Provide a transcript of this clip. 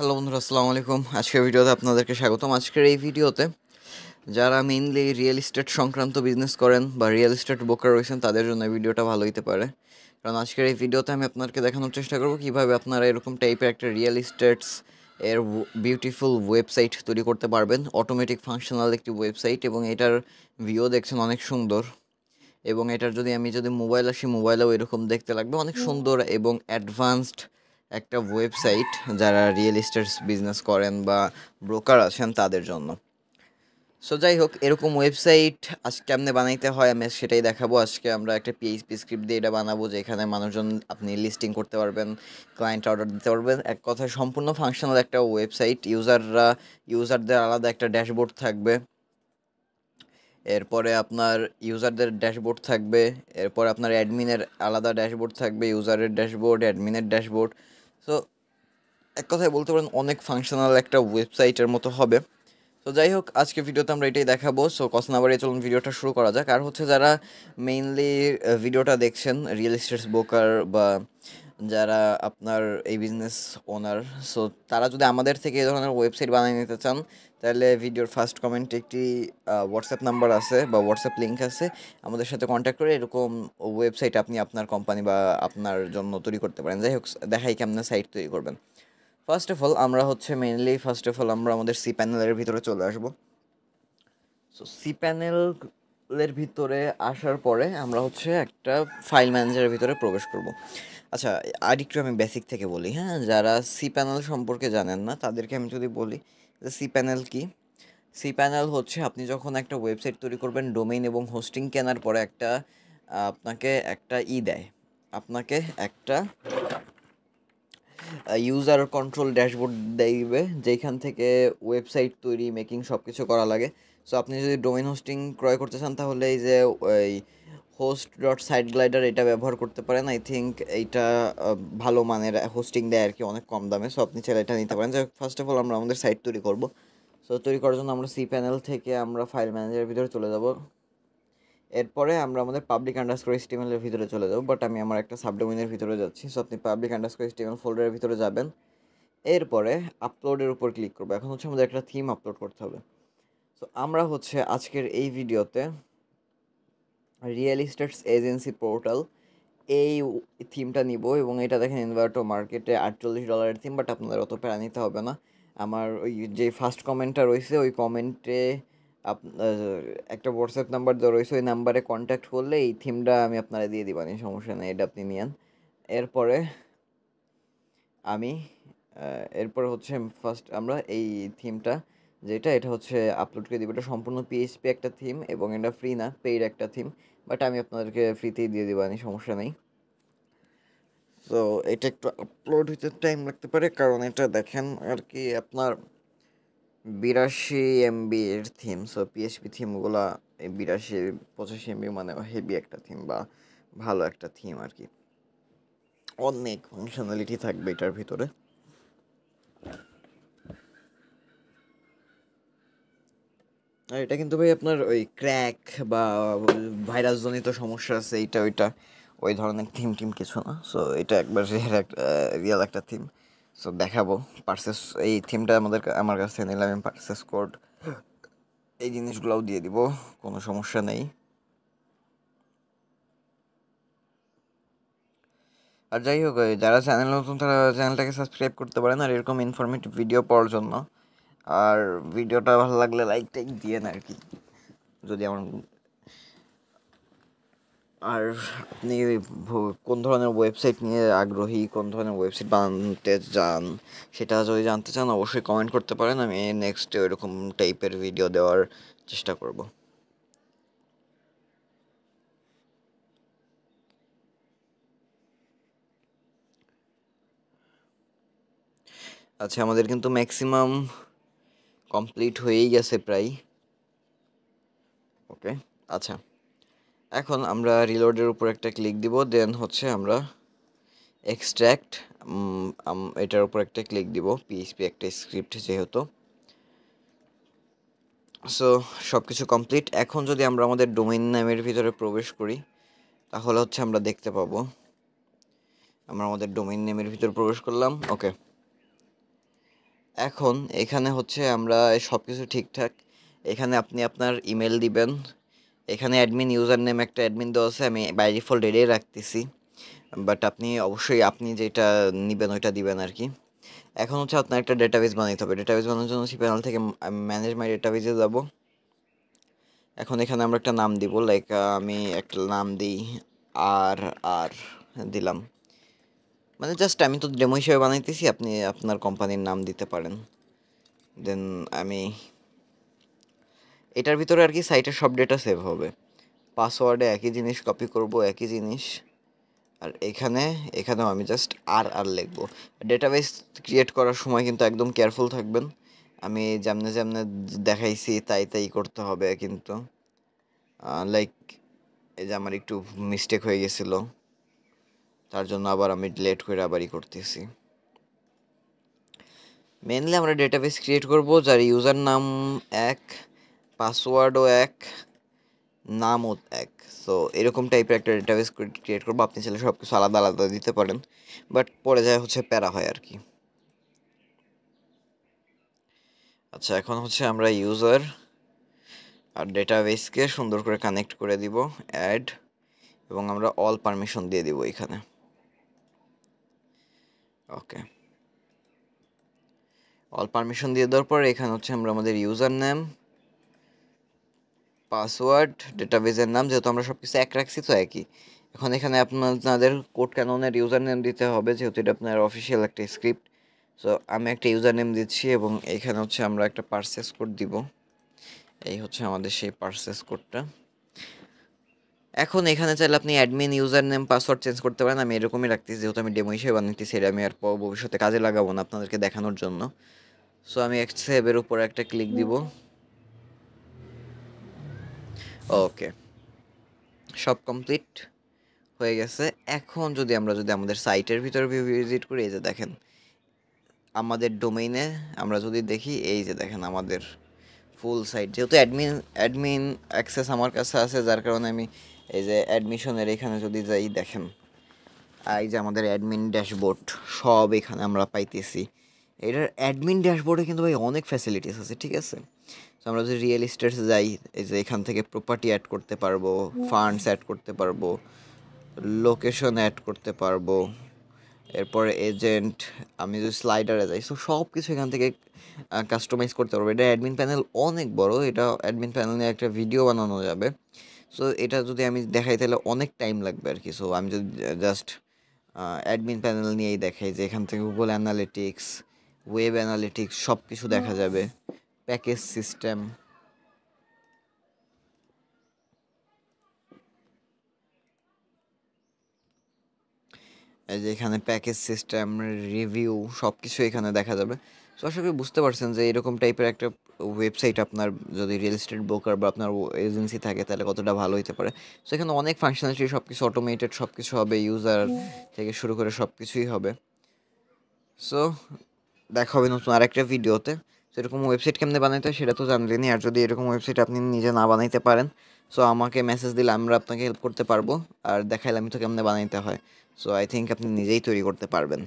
Hello বন্ধুরা, আসসালামু আলাইকুম। আজকের ভিডিওতে আপনাদেরকে স্বাগতম। আজকের এই ভিডিওতে যারা মেইনলি রিয়েল এস্টেট সংক্রান্ত বিজনেস করেন বা রিয়েল এস্টেট ব্রোকার রয়েছেন তাদের জন্য এই ভিডিওটা ভালো হতে পারে। কারণ আজকের এই ভিডিওতে আমি আপনাদেরকে দেখানোর চেষ্টা করব কীভাবে আপনারা এরকম টাইপের একটা রিয়েল এস্টেটস এর বিউটিফুল ওয়েবসাইট তৈরি করতে পারবেন, অটোমেটিক ফাংশনাল একটি ওয়েবসাইট, এবং এটার ভিউ দেখছেন অনেক সুন্দর। এবং এটার যদি মোবাইল আসি, মোবাইলেও এরকম দেখতে লাগবে, অনেক সুন্দর এবং অ্যাডভান্সড একটা ওয়েবসাইট যারা রিয়েল এস্টেট বিজনেস করেন বা ব্রোকার আছেন তাদের জন্য। সো যাই হোক, এরকম ওয়েবসাইট আজকে কেমনে বানাইতে হয় আমি সেটাই দেখাবো। আজকে আমরা একটা পিএইচপি স্ক্রিপ্ট দিয়ে এটা বানাবো, যেখানে মানুষজন আপনি লিস্টিং করতে পারবেন, ক্লায়েন্ট অর্ডার দিতে পারবেন। এক কথায় সম্পূর্ণ ফাংশনাল একটা ওয়েবসাইট। ইউজারদের আলাদা একটা ড্যাশবোর্ড থাকবে, এরপরে আপনার ইউজারদের ড্যাশবোর্ড থাকবে, এরপরে আপনার অ্যাডমিনের আলাদা ড্যাশবোর্ড থাকবে, ইউজারের ড্যাশবোর্ড, অ্যাডমিনের ড্যাশবোর্ড। সো এক কথায় বলতে পারেন অনেক ফাংশনাল একটা ওয়েবসাইটের মতো হবে। তো যাই হোক, আজকে ভিডিওতে আমরা এটাই দেখাবো। সো কথা না বাড়িয়ে চলুন ভিডিওটা শুরু করা যাক। আর হচ্ছে যারা মেইনলি ভিডিওটা দেখছেন রিয়েল এস্টেট ব্রোকার বা যারা আপনার এই বিজনেস ওনার, সো তারা যদি আমাদের থেকে এই ধরনের ওয়েবসাইট বানিয়ে নিতে চান, তাহলে ভিডিওর ফার্স্ট কমেন্টে একটি হোয়াটসঅ্যাপ নাম্বার আছে বা হোয়াটসঅ্যাপ লিঙ্ক আছে। আমাদের সাথে কন্ট্যাক্ট করে এরকম ওয়েবসাইট আপনি আপনার কোম্পানি বা আপনার জন্য তৈরি করতে পারেন। যাই হোক, দেখাই কেমন সাইট তৈরি করবেন। ফার্স্ট অফ অল আমরা আমাদের সি প্যানেলের ভিতরে চলে আসব। সো সি প্যানেলের ভিতরে আসার পরে আমরা হচ্ছে একটা ফাইল ম্যানেজারের ভিতরে প্রবেশ করব। আচ্ছা, আর একটু আমি বেসিক থেকে বলি, হ্যাঁ, যারা সি প্যানেল সম্পর্কে জানেন না তাদেরকে আমি যদি বলি যে সি প্যানেল কি। সি প্যানেল হচ্ছে আপনি যখন একটা ওয়েবসাইট তৈরি করবেন, ডোমেইন এবং হোস্টিং কেনার পরে আপনাকে একটা দেয়, আপনাকে একটা ইউজার কন্ট্রোল ড্যাশবোর্ড দেবে, যেখান থেকে ওয়েবসাইট তৈরি মেকিং সব কিছু করা লাগে। সো আপনি যদি ডোমেইন হোস্টিং ক্রয় করতে চান তাহলে এই যে ওই হোস্ট ডট সাইট গ্লাইডার এটা ব্যবহার করতে পারেন। আই থিঙ্ক এইটা ভালো মানের হোস্টিং দেয় আর কি, অনেক কম দামে। সো আপনি চাইলে এটা নিতে পারেন। ফার্স্ট অফ অল আমরা আমাদের সাইট তৈরি করব। সো তৈরি করার জন্য আমরা সি প্যানেল থেকে আমরা ফাইল ম্যানেজারের ভিতরে চলে যাব। এরপরে আমরা আমাদের পাবলিক আন্ডারস্কোর এইচটিএমএল এর ভিতরে চলে যাব, বাট আমি আমার একটা সাবডোমেইনের ভিতরে যাচ্ছি। সো আপনি পাবলিক আন্ডারস্কোর এইচটিএমএল ফোল্ডারের ভিতরে যাবেন। এরপরে আপলোডের উপর ক্লিক করবো। এখন হচ্ছে আমাদের একটা থিম আপলোড করতে হবে। সো আমরা হচ্ছে আজকের এই ভিডিওতে রিয়েল এস্টেটস এজেন্সি পোর্টাল এই থিমটা নিব, এবং এটা দেখেন ইনভার্টো মার্কেটে $48 থিম, বাট আপনাদের অত প্যারা নিতে হবে না। আমার ওই যে ফার্স্ট কমেন্টটা রয়েছে ওই কমেন্টে একটা হোয়াটসঅ্যাপ নাম্বার দেওয়া রয়েছে, ওই নাম্বারে কন্ট্যাক্ট করলে এই থিমটা আমি আপনারা দিয়ে দিবানি, সমস্যা নেই, এটা আপনি নিয়েন। এরপরে আমি এরপর হচ্ছে ফার্স্ট আমরা এই থিমটা এটা হচ্ছে আপলোড করে দিব। এটা সম্পূর্ণ পিএইচপি একটা থিম এবং এটা ফ্রি না, পেইড একটা থিম, বাট আমি আপনাদেরকে ফ্রিতেই দিয়ে দিবানি, সমস্যা নেই। তো এটা একটু আপলোড হইতে টাইম লাগতে পারে, কারণ এটা দেখেন আর কি আপনার 82 MB এর থিম। সো পিএইচপি থিমগুলা এই 82-85 MB মানে হেভি একটা থিম বা ভালো একটা থিম আর কি, অনেক ফাংশনালিটি থাকবে এটার ভিতরে। আর এটা কিন্তু ভাই আপনার ওই ক্র্যাক বা ভাইরাস জনিত সমস্যা আছে এইটা ওইটা, ওই ধরনের থিম কিছু না। সো এটা একবার রিয়েল একটা থিম। সো দেখাবো পারচেস, এই থিমটা আমার কাছ থেকে নিলে আমি পারচেস কোড এই জিনিসগুলোও দিয়ে দিব, কোনো সমস্যা নেই। আর যাই হোক, যারা চ্যানেল নতুন তারা চ্যানেলটাকে সাবস্ক্রাইব করতে পারেন আর এরকম ইনফরমেটিভ ভিডিও পাওয়ার জন্য। আর ভিডিওটা ভালো লাগলে লাইক টাইক দিয়েন আর কি, যদি আমার। আর আপনি কোন ধরনের ওয়েবসাইট নিয়ে আগ্রহী, কোন ধরনের ওয়েবসাইট বানাতে চান সেটা যদি জানতে চান অবশ্যই কমেন্ট করতে পারেন। আমি নেক্সট এরকম টাইপের ভিডিও দেওয়ার চেষ্টা করব। আচ্ছা, আমাদের কিন্তু ম্যাক্সিমাম কমপ্লিট হয়েই গেছে প্রায়। ওকে, আচ্ছা, এখন আমরা রিলোডের উপর একটা ক্লিক দিব, দেন হচ্ছে আমরা এক্সট্র্যাক্ট এটার উপর একটা ক্লিক দিব, পিএইচপি একটা স্ক্রিপ্ট যেহেতু। সো সব কিছু কমপ্লিট। এখন যদি আমরা আমাদের ডোমেইন নামের ভিতরে প্রবেশ করি তাহলে হচ্ছে আমরা দেখতে পাবো আমরা আমাদের ডোমেইন নেমের ভিতরে প্রবেশ করলাম। ওকে, এখন এখানে হচ্ছে আমরা সব কিছু ঠিকঠাক। এখানে আপনি আপনার ইমেল দিবেন। এখানে অ্যাডমিন ইউজার নেম একটা অ্যাডমিন দেওয়া আছে, আমি বাই ডিফল্ট এটাই রাখতেছি, বাট আপনি অবশ্যই আপনি যেটা নিবেন ওইটা দিবেন আর কি। এখন হচ্ছে আপনার একটা ডেটাবেস বানাইতে হবে। ডেটাবেস বানানোর জন্য প্যানেল থেকে আমি ম্যানেজ মাই ডেটাবেসে যাব। এখন এখানে আমরা একটা নাম দিব, লাইক আমি একটা নাম দিই আর আর দিলাম, মানে জাস্ট আমি তো ডেমো হিসেবে বানাইতেছি, আপনি আপনার কোম্পানির নাম দিতে পারেন। দেন আমি এটার ভিতরে আর কি সাইটের সব ডেটা সেভ হবে। পাসওয়ার্ডে একই জিনিস কপি করব, একই জিনিস। আর এখানেও আমি জাস্ট আর লিখবো। ডেটাবেস ক্রিয়েট করার সময় কিন্তু একদম কেয়ারফুল থাকবেন। আমি যেমনে যেমনে দেখাইছি তাই তাই করতে হবে কিন্তু, লাইক এই যে আমার একটু মিস্টেক হয়ে গেছিলো, তার জন্য আবার আমি ডিলেট করে আবারই করতেছি। মেনলি আমরা ডেটাবেস ক্রিয়েট করব যার ইউজার নাম এক, পাসওয়ার্ডও এক, নামও এক। সো এরকম টাইপের একটা ডেটাবেস ক্রিয়েট করবো। আপনি চাইলে সব কিছু আলাদা আলাদা দিতে পারেন, বাট পরে যায় হচ্ছে প্যারা হয় আর কি। আচ্ছা, এখন হচ্ছে আমরা ইউজার আর ডেটাবেসকে সুন্দর করে কানেক্ট করে দিব, অ্যাড, এবং আমরা অল পারমিশন দিয়ে দিব এখানে। ওকে, অল পারমিশন দিয়ে দেওয়ার পর এখানে হচ্ছে আমরা আমাদের ইউজার নেম, পাসওয়ার্ড, ডেটাবেসের নাম, যেহেতু আমরা সব কিছু এক রাখছি তো একই। এখন এখানে আপনাদের কোড ক্যাননের ইউজার নেম দিতে হবে, যেহেতু এটা আপনার অফিসিয়াল একটা স্ক্রিপ্ট। সো আমি একটা ইউজার নেম দিচ্ছি এবং এখানে হচ্ছে আমরা একটা পারচেস কোড দিব। এই হচ্ছে আমাদের সেই পারচেস কোডটা। এখন এখানে চাইলে আপনি admin user name password change করতে পারেন। আমি এরকমই রাখতেছি, যেহেতু আমি ডেমো হিসেবে বানাইতেছি, এটা আমি আর ভবিষ্যতে কাজে লাগাবো না আপনাদেরকে দেখানোর জন্য। সো আমি সেভের উপর একটা ক্লিক দিব। ওকে, সব কমপ্লিট হয়ে গেছে। এখন যদি আমাদের সাইটের ভিতরে ভিজিট করি, এই যে দেখেন আমাদের ডোমেইনে আমরা যদি দেখি, এই যে দেখেন আমাদের ফুল সাইট। যেহেতু অ্যাডমিন অ্যাক্সেস আমার কাছে আছে, যার কারণে আমি এই যে অ্যাডমিশনের এখানে যদি যাই, দেখেন এই যে আমাদের অ্যাডমিন ড্যাশবোর্ড সব এখানে আমরা পাইতেছি। এটার অ্যাডমিন ড্যাশবোর্ডে কিন্তু ভাই অনেক ফ্যাসিলিটিস আছে, ঠিক আছে। তো আমরা যদি রিয়েল এস্টেটে যাই, এই যে এখান থেকে প্রপার্টি অ্যাড করতে পারবো, ফান্ডস অ্যাড করতে পারবো, লোকেশন অ্যাড করতে পারবো, এরপরে এজেন্ট, আমি যদি স্লাইডারে যাই, সো সব কিছু এখান থেকে কাস্টমাইজ করতে পারবো। এটা অ্যাডমিন প্যানেল অনেক বড়, এটা অ্যাডমিন প্যানেল নিয়ে একটা ভিডিও বানানো যাবে। সো এটা যদি আমি দেখাই তাহলে অনেক টাইম লাগবে আর কি। সো আমি যদি জাস্ট অ্যাডমিন প্যানেল নিয়েই দেখাই, যে এখান থেকে গুগল অ্যানালিটিক্স, ওয়েব অ্যানালিটিক্স সব কিছু দেখা যাবে, প্যাকেজ সিস্টেম, এই যে এখানে প্যাকেজ সিস্টেম, রিভিউ সব কিছু এখানে দেখা যাবে। সো আশা করি বুঝতে পারছেন যে এরকম টাইপের একটা ওয়েবসাইট আপনার যদি রিয়েল এস্টেট ব্রোকার বা আপনার এজেন্সি থাকে তাহলে কতটা ভালো হতে পারে। সো এখানে অনেক ফাংশনালিটি, সব কিছু অটোমেটেড, সব কিছু হবে, ইউজার থেকে শুরু করে সব কিছুই হবে। সো দেখা হবে নতুন আরেকটা ভিডিওতে। সেরকম ওয়েবসাইট কেমনে বানাইতে হয় সেটা তো জানলেনি। আর যদি এরকম ওয়েবসাইট আপনি নিজে না বানাইতে পারেন, সো আমাকে মেসেজ দিলে আমরা আপনাকে হেল্প করতে পারবো, আর দেখাইলে আমি তো কেমনে বানাইতে হয়। সো আই থিঙ্ক আপনি নিজেই তৈরি করতে পারবেন।